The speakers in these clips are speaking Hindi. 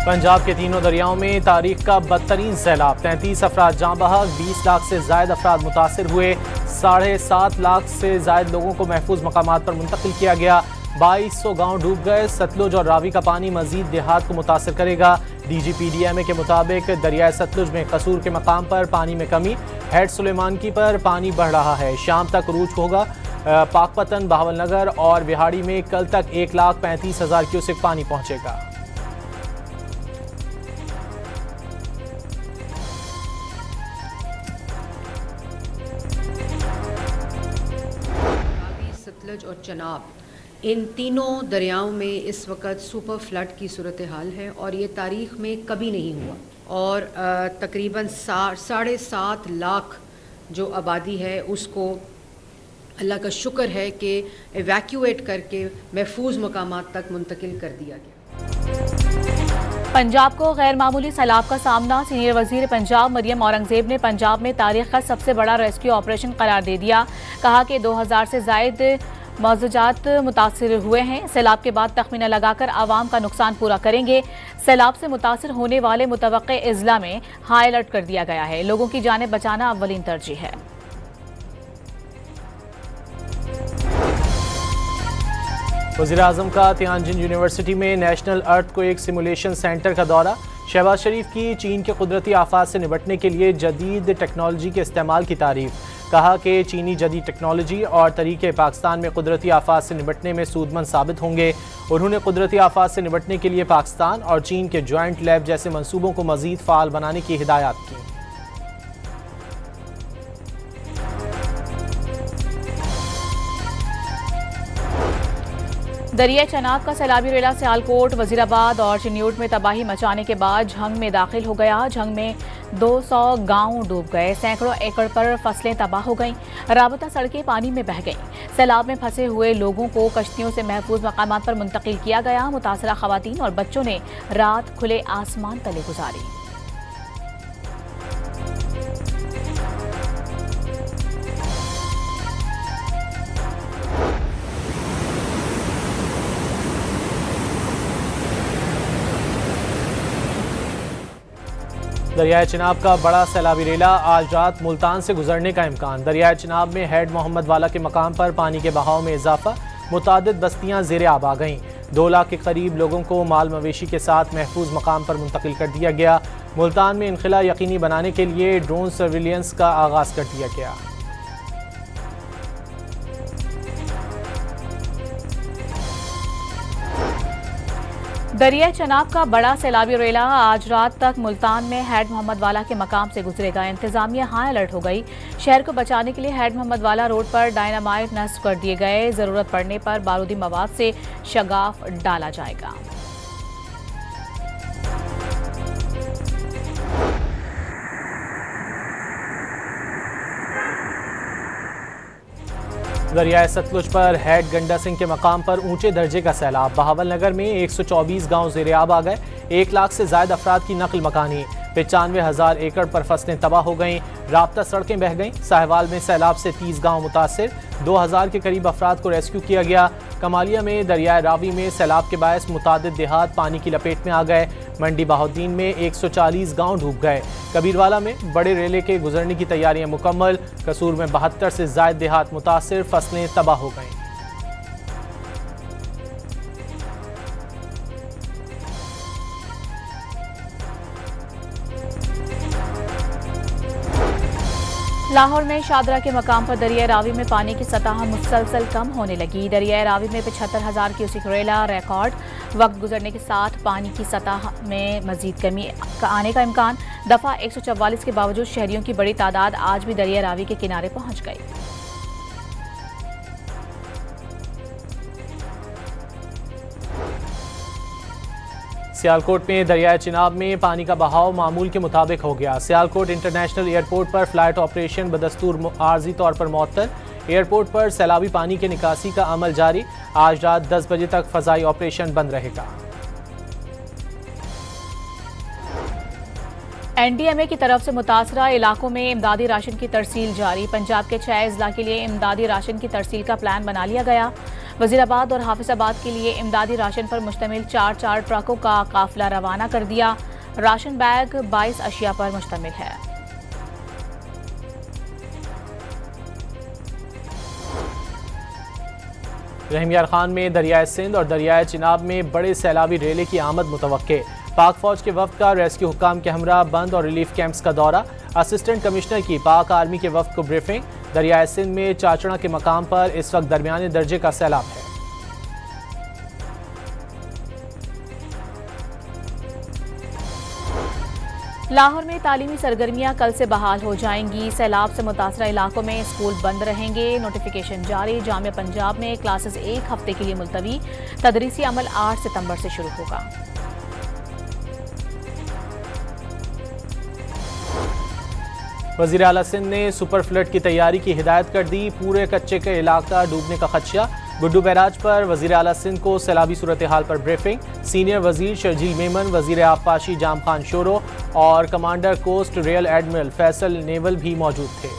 पंजाब के तीनों दरियाओं में तारीख का बदतरीन सैलाब, 33 अफराद जाँ बहक, 20 लाख से जायद अफराद मुतासिर हुए, 7.5 लाख से जायद लोगों को महफूज मकामात पर मुंतकिल किया गया। 2200 गाँव डूब गए। सतलुज और रावी का पानी मजीद देहात को मुतासिर करेगा। DGPDMA के मुताबिक दरियाए सतलुज में कसूर के मकाम पर पानी में कमी, हेड सुलेमानकी पर पानी बढ़ रहा है। शाम तक अरूज होगा। पाकपतन, बहावलनगर और बिहाड़ी में कल तक 1,35,000 क्यूसेक पानी पहुंचेगा। सतलुज और चनाब, इन तीनों दरियाओं में इस वक्त सुपर फ्लड की सूरत हाल है और ये तारीख़ में कभी नहीं हुआ। और तकरीबन 7.5 लाख जो आबादी है उसको अल्लाह का शुक्र है कि एवैक्यूएट करके महफूज मकामात तक मुंतकिल कर दिया गया। पंजाब को गैर मामूली सैलाब का सामना। सीनियर वजीर पंजाब मरियम औरंगजेब ने पंजाब में तारीख का सबसे बड़ा रेस्क्यू ऑपरेशन करार दे दिया। कहा कि 2000 से जायद मौजूदात मुतासिर हुए हैं। सैलाब के बाद तखमीना लगाकर आवाम का नुकसान पूरा करेंगे। सैलाब से मुतासिर होने वाले मुतवक्के इजला में हाई अलर्ट कर दिया गया है। लोगों की जानें बचाना अव्वलीन तरजीह है। वज़ीर-ए-आज़म का तियानजिन यूनिवर्सिटी में नेशनल अर्थक्वेक सिमुलेशन सेंटर का दौरा। शहबाज शरीफ की चीन के कुदरती आफात से निपटने के लिए जदीद टेक्नोलॉजी के इस्तेमाल की तारीफ। कहा कि चीनी जदीद टेक्नोलॉजी और तरीके पाकिस्तान में कुदरती आफात से निपटने में सूदमंद साबित होंगे। उन्होंने कुदरती आफात से निपटने के लिए पाकिस्तान और चीन के जॉइंट लैब जैसे मंसूबों को मजीद फ़ाल बनाने की हिदायत की। दरिया चनाब का सैलाबी रेला सियालकोट, वजीराबाद और चिन्यूट में तबाही मचाने के बाद झंग में दाखिल हो गया। झंग में 200 गांव डूब गए। सैकड़ों एकड़ पर फसलें तबाह हो गईं। राबता सड़कें पानी में बह गईं। सैलाब में फंसे हुए लोगों को कश्तियों से महफूज मकामात पर मुंतकिल किया गया। मुतासरा खवातीन और बच्चों ने रात खुले आसमान तले गुजारी। दरियाए चिनाब का बड़ा सैलाबी रेला, आज रात मुल्तान से गुजरने का इम्कान। दरियाए चिनाब में हेड मोहम्मद वाला के मकाम पर पानी के बहाव में इजाफा, मुतादिद बस्तियां ज़ेरे आब आ गईं। 2 लाख के करीब लोगों को माल मवेशी के साथ महफूज मकाम पर मुंतकिल कर दिया गया। मुल्तान में इनखला यकीनी बनाने के लिए ड्रोन सर्विलियंस का आगाज़ कर दिया गया। दरिया चनाब का बड़ा सैलाबी रेला आज रात तक मुल्तान में हेड मोहम्मद वाला के मकाम से गुजरेगा। इंतजामिया हाई अलर्ट हो गई। शहर को बचाने के लिए हेड मोहम्मद वाला रोड पर डायनामाइट नस्ब कर दिए गए। जरूरत पड़ने पर बारूदी मवाद से शगाफ डाला जाएगा। दरियाए सतलुज पर हेड गंडा सिंह के मकाम पर ऊंचे दर्जे का सैलाब। बहावलनगर में 124 गांव ज़ेरे आब आ गए। 1 लाख से जायद अफराद की नकल मकानी। 95,000 एकड़ पर फसलें तबाह हो गईं। राब्ता सड़कें बह गईं। साहिवाल में सैलाब से 30 गांव मुतासिर। 2000 के करीब अफराद को रेस्क्यू किया गया। कमालिया में दरियाए रावी में सैलाब के बायस मुतादिद देहात पानी की लपेट में आ गए। मंडी बहाउद्दीन में 140 गांव डूब गए। कबीरवाला में बड़े रेले के गुजरने की तैयारियां मुकम्मल। कसूर में 72 से जायद देहात मुतासिर, फसलें तबाह हो गईं। लाहौर में शादरा के मकाम पर दरिया रावी में पानी की सतह मुसलसल कम होने लगी। दरिया रावी में 75,000 क्यूसेक रेला रिकॉर्ड। वक्त गुजरने के साथ पानी की सतह में मजीद कमी आने का इम्कान। दफा 144 के बावजूद शहरियों की बड़ी तादाद आज भी दरिया रावी के किनारे पहुंच गई। सियालकोट में दरियाए चिनाब में पानी का बहाव मामूल के मुताबिक हो गया। सियालकोट इंटरनेशनल एयरपोर्ट पर फ्लाइट ऑपरेशन बदस्तूर आर्जी तौर पर मुअत्तल। एयरपोर्ट पर सैलाबी पानी के निकासी का अमल जारी। आज रात 10 बजे तक फ़ज़ाई ऑपरेशन बंद रहेगा। NDMA की तरफ से मुतासरा इलाकों में इमदादी राशन की तरसील जारी। पंजाब के 6 अजला के लिए इमदादी राशन की तरसील का प्लान बना लिया गया। वजीराबाद और हाफिजाबाद के लिए इमदादी राशन पर मुश्तमिल 4 ट्रकों का काफिला रवाना कर दिया। राशन बैग 22 अशिया पर मुश्तमिल है। रहमियार खान में दरियाए सिंध और दरियाए चिनाब में बड़े सैलाबी रेले की आमद मुतवक्के। पाक फौज के वफ्द का रेस्क्यू हुक्काम के हमरा बंद और रिलीफ कैंप्स का दौरा। असिस्टेंट कमिश्नर की पाक आर्मी के वफ्द को ब्रीफिंग। दरियाए सिंध में चाचड़ा के मकाम पर इस वक्त दरमियाने दर्जे का सैलाब है। लाहौर में तालीमी सरगर्मियां कल से बहाल हो जाएंगी। सैलाब से मुतासरा इलाकों में स्कूल बंद रहेंगे। नोटिफिकेशन जारी। जामिया पंजाब में क्लासेस 1 हफ्ते के लिए मुलतवी। तदरीसी अमल 8 सितंबर से शुरू होगा। वज़ीर आला सिंध ने सुपर फ्लड की तैयारी की हिदायत कर दी। पूरे कच्चे का इलाका डूबने का खदशा। गुड्डू बैराज पर वज़ीर आला सिंध को सैलाबी सूरत हाल पर ब्रीफिंग। सीनियर वज़ीर शर्जील मेमन, वज़ीर आबपाशी जाम खान शोरो और commander coast rear admiral Faisal naval भी मौजूद थे।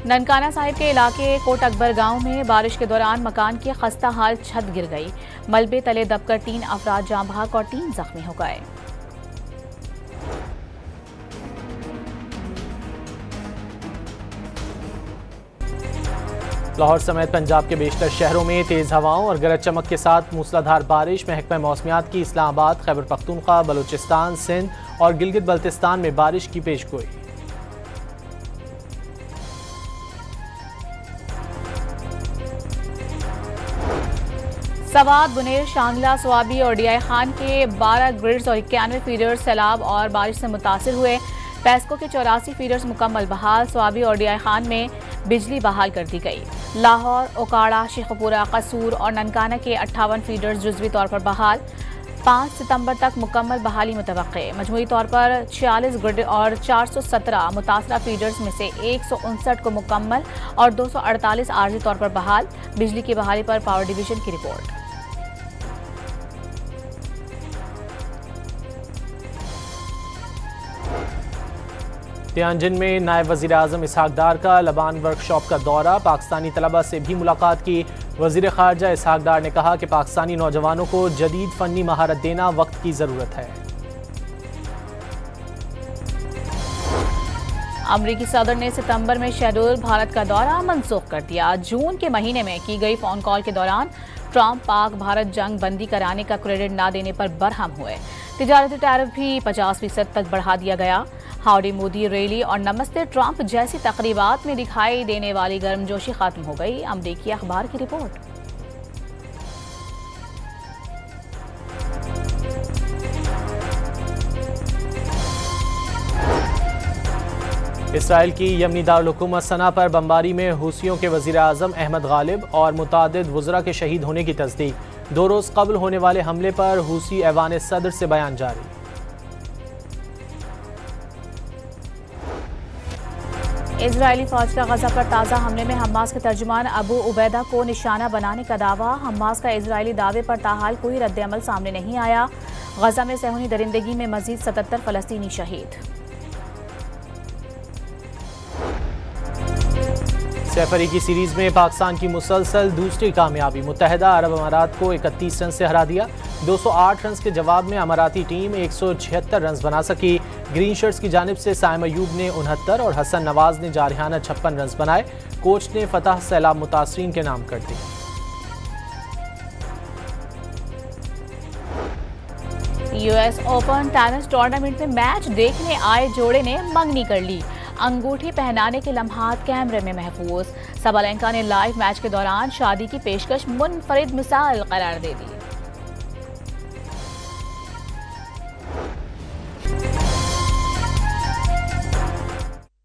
ननकाना साहिब के इलाके कोट अकबर गांव में बारिश के दौरान मकान की खस्ता हाल छत गिर गई। मलबे तले दबकर 3 अफराद जाँ बहक और 3 जख्मी हो गए। लाहौर समेत पंजाब के बेशतर शहरों में तेज हवाओं और गरज चमक के साथ मूसलाधार बारिश। महकमा मौसमियात की इस्लामाबाद, खैबर पख्तूनख्वा, बलूचिस्तान, सिंध और गिलगित बल्तिस्तान में बारिश की पेशगोई। सवात, बुनेर, शांगला, स्वाबी और डीआई खान के 12 ग्रिड्स और 91 फीडर्स सैलाब और बारिश से मुतासिर हुए। पेस्को के 84 फीडर्स मुकम्मल बहाल। स्वाबी और डीआई खान में बिजली बहाल कर दी गई। लाहौर, ओकाड़ा, शेखपुरा, कसूर और ननकाना के 58 फीडर्स जुज़वी तौर पर बहाल। 5 सितंबर तक मुकम्मल बहाली मुतवक्के। मजमूई तौर पर 46 ग्रिड और 417 मुतासरा फीडर्स में से 159 को मुकम्मल और 248 आर्जी तौर पर बहाल। बिजली की बहाली पर पावर डिवीजन की रिपोर्ट। तियानजिन में नायब वज़ीर आज़म इसहाक डार का लबान वर्कशॉप का दौरा। पाकिस्तानी तलबा से भी मुलाकात की। वज़ीर ख़ारजा इसहाक डार ने कहा कि पाकिस्तानी नौजवानों को जदीद फ़नी महारत देना वक्त की ज़रूरत है। अमरीकी सदर ने सितंबर में शेड्यूल भारत का दौरा मनसूख कर दिया। जून के महीने में की गई फ़ोन कॉल के दौरान ट्रंप पाक भारत जंग बंदी कराने का क्रेडिट न देने पर बरहम हुए। तिजारती टैरिफ भी 50% तक बढ़ा दिया गया। हाउडी मोदी रैली और नमस्ते ट्रंप जैसी तकरीबात में दिखाई देने वाली गर्मजोशी खत्म हो गई। अमरीकी अखबार की रिपोर्ट। इसराइल की यमनी दारुल हुकूमत सना पर बमबारी में हूसियों के वज़ीर आज़म अहमद गालिब और मुतादिद वज़रा के शहीद होने की तस्दीक। 2 रोज़ कबल होने वाले हमले पर हूसी ऐवान सदर से बयान जारी। इजरायली फौज का गजा पर ताज़ा हमले में हमास के तर्जुमान अबू उबैदा को निशाना बनाने का दावा। हमास का इजरायली दावे पर ताहाल कोई रद्द-ए-अमल सामने नहीं आया। गजा में सहूनी दरिंदगी में मजीद 77 फ़लस्तीनी शहीद। सैफरी की सीरीज में पाकिस्तान की मुसलसल दूसरी कामयाबी। मुत्तहिदा अरब अमारात को 31 रन से हरा दिया। 208 रन के जवाब में अमाराती टीम 176 रन बना सकी। ग्रीन शर्ट्स की जानिब से साइम अयूब ने 69 और हसन नवाज ने जारहाना 56 रन बनाए। कोच ने फतह सैलाब मुतासरीन के नाम कर दी। यूएस ओपन टेनिस टूर्नामेंट में मैच देखने आए जोड़े ने मंगनी कर ली। अंगूठी पहनाने के लम्हात कैमरे में महफूज। सबलेंका ने लाइव मैच के दौरान शादी की पेशकश मुनफरिद मिसाल करार दे दी।